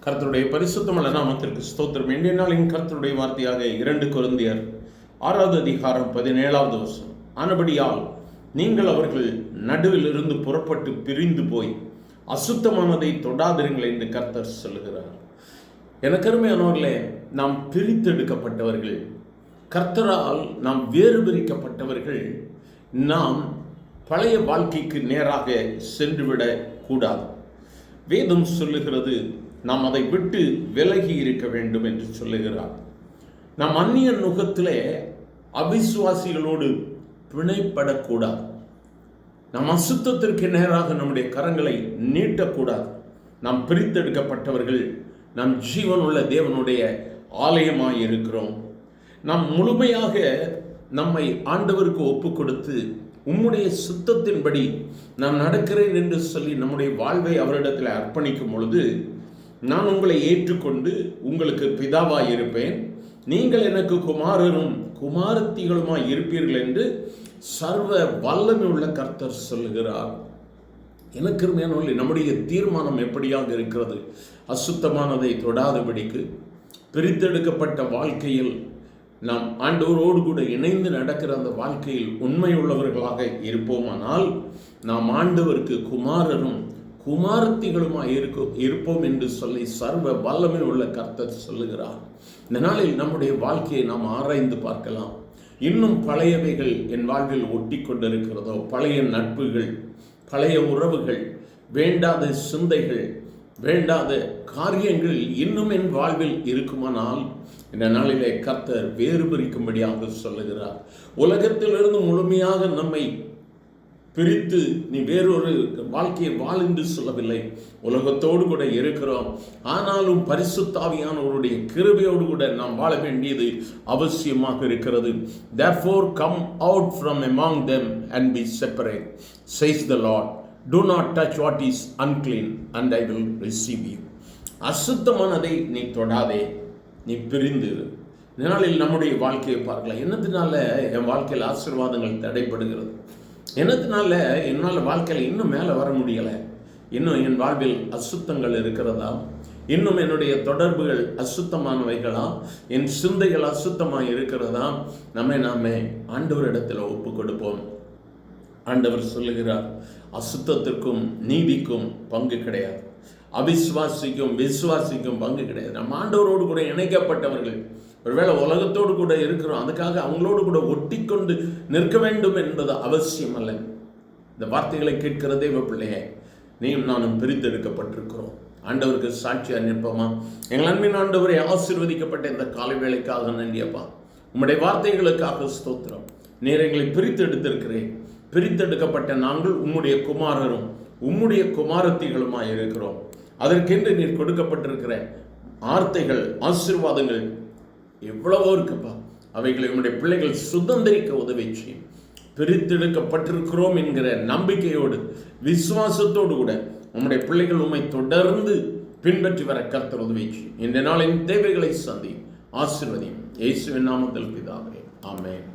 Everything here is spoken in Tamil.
கர்த்தருடைய பரிசுத்தமுள்ள நாமத்திற்கு ஸ்தோத்திரம். இன்றைய நாளின் கர்த்தருடைய வார்த்தையாக 2 கொரிந்தியர் 6வது அதிகாரம் 17வது வசனம். ஆனபடியால் நீங்கள் அவர்கள் நடுவில் இருந்து புறப்பட்டு பிரிந்து போய் அசுத்தமானதை தொடாதிருங்கள் என்று கர்த்தர் சொல்லுகிறார். எனக்கு அருமையானவர்களே, நாம் பிரித்தெடுக்கப்பட்டவர்கள், கர்த்தரால் நாம் வேறு பிரிக்கப்பட்டவர்கள். நாம் பழைய வாழ்க்கைக்கு நேராக சென்றுவிடக் கூடாது. வேதம் சொல்லுகிறது, நாம் அதை விட்டு விலகி இருக்க வேண்டும் என்று சொல்லுகிறார். நாம் அந்நிய நுகத்திலே அவிசுவாசிகளோடு பிணைப்படக்கூடாது. நாம் அசுத்தத்திற்கு நேராக நம்முடைய கரங்களை நீட்டக்கூடாது. நாம் பிரித்தெடுக்கப்பட்டவர்கள், நாம் ஜீவனுள்ள தேவனுடைய ஆலயமாய் இருக்கிறோம். நாம் முழுமையாக நம்மை ஆண்டவருக்கு ஒப்பு கொடுத்து உம்முடைய சுத்தத்தின்படி நான் நடக்கிறேன் என்று சொல்லி நம்முடைய வாழ்வை அவரிடத்தில் அர்ப்பணிக்கும் பொழுது, நான் உங்களை ஏற்றுக்கொண்டு உங்களுக்கு பிதாவாய் இருப்பேன், நீங்கள் எனக்கு குமாரரும் குமாரத்திகளுமாய் இருப்பீர்கள் என்று சர்வ வல்லமை உள்ள கர்த்தர் சொல்லுகிறார். எனக்கு நம்முடைய தீர்மானம் எப்படியாக இருக்கிறது? அசுத்தமானதை தொடாதபடிக்கு பிரித்தெடுக்கப்பட்ட வாழ்க்கையில் நாம் ஆண்டவரோடு கூட இணைந்து நடக்கிற அந்த வாழ்க்கையில் உண்மை உள்ளவர்களாக இருப்போமானால் நாம் ஆண்டவருக்கு குமாரரும் குமாரத்திகளுமாய் இருப்போம் என்று சொல்லி சர்வ வல்லமை உள்ள கர்த்தர் சொல்லுகிறார். இந்த நாளில் நம்முடைய வாழ்க்கையை நாம் ஆராய்ந்து பார்க்கலாம். இன்னும் பழையவைகள் என் வாழ்வில் ஒட்டி கொண்டிருக்கிறதோ, பழைய நட்புகள், பழைய உறவுகள், வேண்டாத சிந்தைகள், வேண்டாத காரியங்கள் இன்னும் என் வாழ்வில் இருக்குமானால் இந்த நாளிலே கர்த்தர் வேறு பிரிக்கும்படியாக சொல்லுகிறார். உலகத்திலிருந்து முழுமையாக நம்மை பிரித்து நீ வேறொரு வாழ்க்கையை வாழ் என்று சொல்லவில்லை. உலகத்தோடு கூட இருக்கிறோம், ஆனாலும் பரிசுத்த ஆவியானவருடைய கிருபையோடு கூட நாம் வாழ வேண்டியது அவசியமாக இருக்கிறது. Therefore come out from among them and be separate, says the Lord. Do not touch what is unclean and I will receive you. அசுத்தமானதை நீ தொடாதே, நீ பிரிந்து. இதனாலில் நம்முடைய வாழ்க்கையை பார்க்கலாம். என்னத்தினால என் வாழ்க்கையில் ஆசீர்வாதங்கள் தடைப்படுகிறது? என்னத்தினால என்னால் வாழ்க்கையில் இன்னும் மேலே வர முடியலை? இன்னும் என் வாழ்வில் அசுத்தங்கள் இருக்கிறதா? இன்னும் என்னுடைய தொடர்புகள் அசுத்தமானவைகளா? என் சிந்தைகள் அசுத்தமாக இருக்கிறதா? நாமே ஆண்டவரிடத்தில் ஒப்பு கொடுப்போம். ஆண்டவர் சொல்லுகிறார், அசுத்தத்திற்கும் நீதிக்கும் பங்கு கிடையாது, அவிசுவாசிக்கும் விசுவாசிக்கும் பங்கு கிடையாது. நம்ம ஆண்டவரோடு கூட இணைக்கப்பட்டவர்கள். ஒருவேளை உலகத்தோடு கூட இருக்கிறோம், அதுக்காக அவங்களோடு கூட ஒட்டி கொண்டு நிற்க வேண்டும் என்பது அவசியம் அல்ல. இந்த வார்த்தைகளை கேட்கிற தேவ பிள்ளையே, நீயும் நானும் பிரித்தெடுக்கப்பட்டிருக்கிறோம். ஆண்டவருக்கு சாட்சியாக நிற்போமா? எங்கள் அன்பின் ஆண்டவரை, ஆசீர்வதிக்கப்பட்ட இந்த காலை வேளைக்காக நன்றியப்பா. உம்முடைய வார்த்தைகளுக்காக ஸ்தோத்திரம். நீர் எங்களை பிரித்தெடுத்திருக்கிறேன். பிரித்தெடுக்கப்பட்ட நாங்கள் உம்முடைய குமாரரும் உம்முடைய குமாரத்திகளுமாய் இருக்கிறோம். அதற்கென்று நீர் கொடுக்கப்பட்டிருக்கிற வார்த்தைகள், ஆசீர்வாதங்கள் எவ்வளவோ இருக்குப்பா. அவைகளை உம்முடைய பிள்ளைகள் சுதந்திரிக்க உதவி செய்யும். பிரித்தெடுக்கப்பட்டிருக்கிறோம் என்கிற நம்பிக்கையோடு, விசுவாசத்தோடு கூட உம்முடைய பிள்ளைகள் உம்மை தொடர்ந்து பின்பற்றி வர கர்த்தர் உதவி செய்யும். இந்த நாளின் தேவைகளை சந்தி, ஆசீர்வதியும். இயேசுவின் நாமத்தில் பிதாவே, ஆமென்.